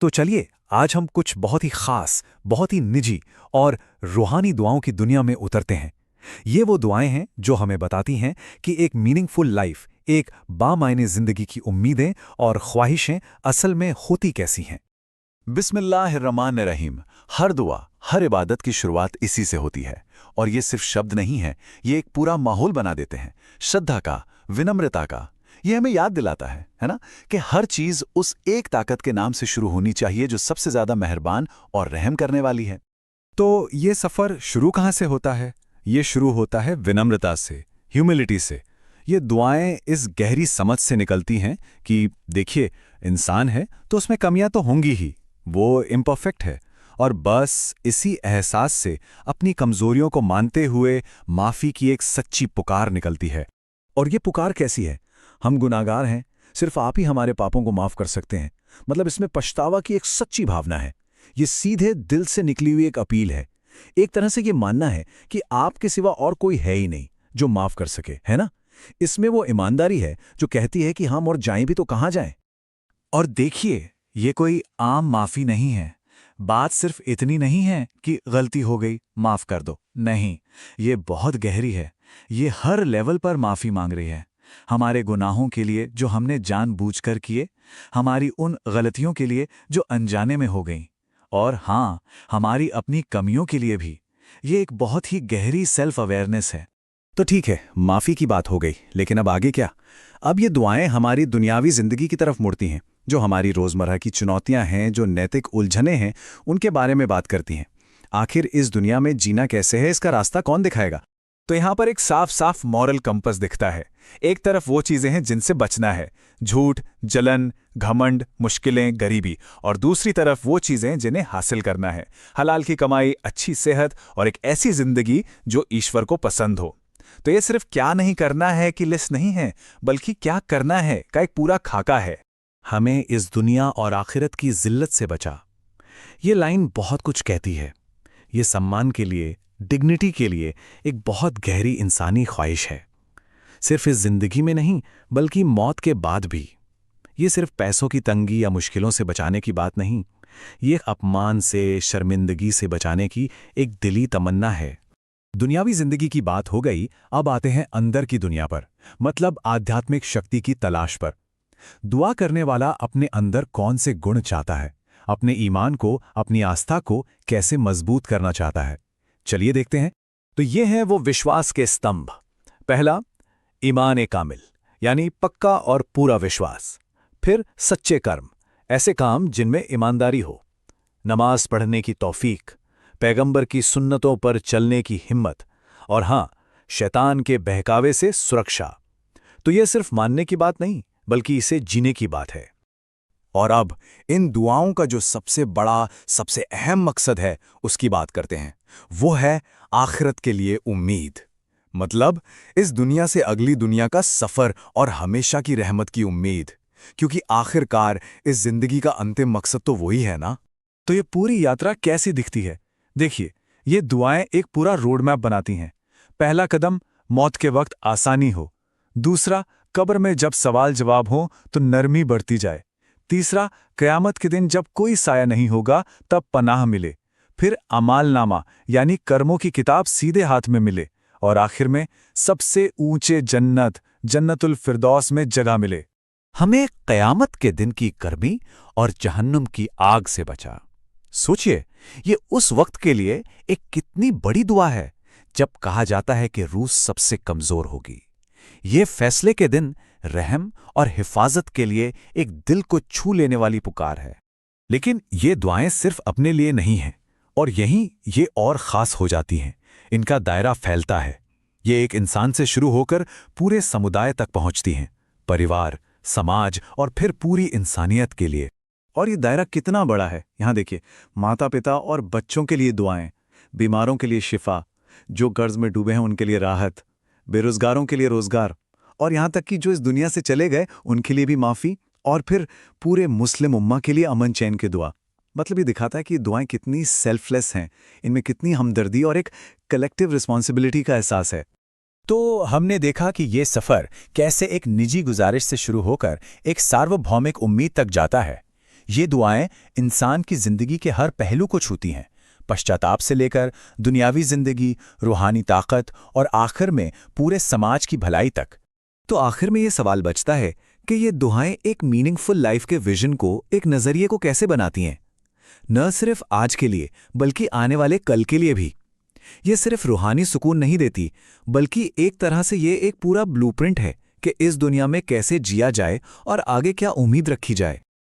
तो चलिए आज हम कुछ बहुत ही खास, बहुत ही निजी और रूहानी दुआओं की दुनिया में उतरते हैं। ये वो दुआएं हैं जो हमें बताती हैं कि एक मीनिंगफुल लाइफ, एक बामायने जिंदगी की उम्मीदें और ख्वाहिशें असल में होती कैसी हैं। बिस्मिल्लाहिर्रहमानिर्रहीम। हर दुआ, हर इबादत की शुरुआत इसी से होती है। और ये सिर्फ शब्द नहीं है, ये एक पूरा माहौल बना देते हैं, श्रद्धा का, विनम्रता का। ये हमें याद दिलाता है ना, कि हर चीज उस एक ताकत के नाम से शुरू होनी चाहिए जो सबसे ज्यादा मेहरबान और रहम करने वाली है। तो ये सफ़र शुरू कहाँ से होता है? ये शुरू होता है विनम्रता से, ह्यूमिलिटी से। ये दुआएं इस गहरी समझ से निकलती हैं कि देखिए, इंसान है तो उसमें कमियां तो होंगी ही, वो इम्परफेक्ट है। और बस इसी एहसास से अपनी कमजोरियों को मानते हुए माफ़ी की एक सच्ची पुकार निकलती है। और ये पुकार कैसी है? हम गुनाहगार हैं, सिर्फ आप ही हमारे पापों को माफ़ कर सकते हैं। मतलब इसमें पछतावा की एक सच्ची भावना है। ये सीधे दिल से निकली हुई एक अपील है। एक तरह से ये मानना है कि आपके सिवा और कोई है ही नहीं जो माफ़ कर सके, है ना? इसमें वो ईमानदारी है जो कहती है कि हम और जाएं भी तो कहाँ जाएं। और देखिए, ये कोई आम माफ़ी नहीं है। बात सिर्फ इतनी नहीं है कि गलती हो गई, माफ़ कर दो। नहीं, ये बहुत गहरी है। ये हर लेवल पर माफ़ी मांग रही है। हमारे गुनाहों के लिए जो हमने जानबूझकर किए, हमारी उन गलतियों के लिए जो अनजाने में हो गईं, और हाँ, हमारी अपनी कमियों के लिए भी। ये एक बहुत ही गहरी सेल्फ अवेयरनेस है। तो ठीक है, माफ़ी की बात हो गई, लेकिन अब आगे क्या? अब ये दुआएं हमारी दुनियावी ज़िंदगी की तरफ मुड़ती हैं, जो हमारी रोज़मर्रा की चुनौतियां हैं, जो नैतिक उलझनें हैं, उनके बारे में बात करती हैं। आखिर इस दुनिया में जीना कैसे है, इसका रास्ता कौन दिखाएगा? तो यहाँ पर एक साफ साफ मॉरल कंपस दिखता है। एक तरफ वो चीज़ें हैं जिनसे बचना है, झूठ, जलन, घमंड, मुश्किलें, गरीबी। और दूसरी तरफ वो चीज़ें जिन्हें हासिल करना है, हलाल की कमाई, अच्छी सेहत और एक ऐसी ज़िंदगी जो ईश्वर को पसंद हो। तो ये सिर्फ क्या नहीं करना है की लिस्ट नहीं है, बल्कि क्या करना है का एक पूरा खाका है। हमें इस दुनिया और आखिरत की जिल्लत से बचा। ये लाइन बहुत कुछ कहती है। ये सम्मान के लिए, डिग्निटी के लिए एक बहुत गहरी इंसानी ख्वाहिश है। सिर्फ इस जिंदगी में नहीं, बल्कि मौत के बाद भी। ये सिर्फ पैसों की तंगी या मुश्किलों से बचाने की बात नहीं, ये अपमान से, शर्मिंदगी से बचाने की एक दिली तमन्ना है। दुनियावी जिंदगी की बात हो गई, अब आते हैं अंदर की दुनिया पर, मतलब आध्यात्मिक शक्ति की तलाश पर। दुआ करने वाला अपने अंदर कौन से गुण चाहता है, अपने ईमान को, अपनी आस्था को कैसे मजबूत करना चाहता है, चलिए देखते हैं। तो ये हैं वो विश्वास के स्तंभ। पहला, ईमान ए कामिल, यानी पक्का और पूरा विश्वास। फिर सच्चे कर्म, ऐसे काम जिनमें ईमानदारी हो। नमाज पढ़ने की तौफीक, पैगंबर की सुन्नतों पर चलने की हिम्मत, और हां, शैतान के बहकावे से सुरक्षा। तो यह सिर्फ मानने की बात नहीं, बल्कि इसे जीने की बात है। और अब इन दुआओं का जो सबसे बड़ा, सबसे अहम मकसद है, उसकी बात करते हैं। वो है आखिरत के लिए उम्मीद। मतलब इस दुनिया से अगली दुनिया का सफर और हमेशा की रहमत की उम्मीद। क्योंकि आखिरकार इस जिंदगी का अंतिम मकसद तो वही है ना। तो ये पूरी यात्रा कैसी दिखती है? देखिए, ये दुआएं एक पूरा रोड मैप बनाती हैं। पहला कदम, मौत के वक्त आसानी हो। दूसरा, कब्र में जब सवाल जवाब हो तो नरमी बढ़ती जाए। तीसरा, क़यामत के दिन जब कोई साया नहीं होगा तब पनाह मिले। फिर अमालनामा, यानी कर्मों की किताब सीधे हाथ में मिले। और आखिर में सबसे ऊंचे जन्नत, जन्नतुल फिरदौस में जगह मिले। हमें क़यामत के दिन की गर्मी और जहन्नुम की आग से बचा। सोचिए, ये उस वक्त के लिए एक कितनी बड़ी दुआ है जब कहा जाता है कि रूह सबसे कमजोर होगी। ये फैसले के दिन रहम और हिफाजत के लिए एक दिल को छू लेने वाली पुकार है। लेकिन ये दुआएं सिर्फ अपने लिए नहीं हैं, और यहीं ये और खास हो जाती हैं। इनका दायरा फैलता है। ये एक इंसान से शुरू होकर पूरे समुदाय तक पहुंचती हैं, परिवार, समाज और फिर पूरी इंसानियत के लिए। और ये दायरा कितना बड़ा है, यहाँ देखिए। माता पिता और बच्चों के लिए दुआएं, बीमारों के लिए शिफा, जो कर्ज में डूबे हैं उनके लिए राहत, बेरोजगारों के लिए रोजगार, और यहाँ तक कि जो इस दुनिया से चले गए उनके लिए भी माफ़ी, और फिर पूरे मुस्लिम उम्मा के लिए अमन चैन की दुआ। मतलब ये दिखाता है कि दुआएं कितनी सेल्फलेस हैं, इनमें कितनी हमदर्दी और एक कलेक्टिव रिस्पॉन्सिबिलिटी का एहसास है। तो हमने देखा कि ये सफ़र कैसे एक निजी गुजारिश से शुरू होकर एक सार्वभौमिक उम्मीद तक जाता है। ये दुआएं इंसान की जिंदगी के हर पहलू को छूती हैं, पश्चाताप से लेकर दुनियावी जिंदगी, रूहानी ताकत और आखिर में पूरे समाज की भलाई तक। तो आखिर में ये सवाल बचता है कि ये दुआएं एक मीनिंगफुल लाइफ के विजन को, एक नज़रिए को कैसे बनाती हैं, न सिर्फ आज के लिए बल्कि आने वाले कल के लिए भी। ये सिर्फ रूहानी सुकून नहीं देती, बल्कि एक तरह से ये एक पूरा ब्लूप्रिंट है कि इस दुनिया में कैसे जिया जाए और आगे क्या उम्मीद रखी जाए।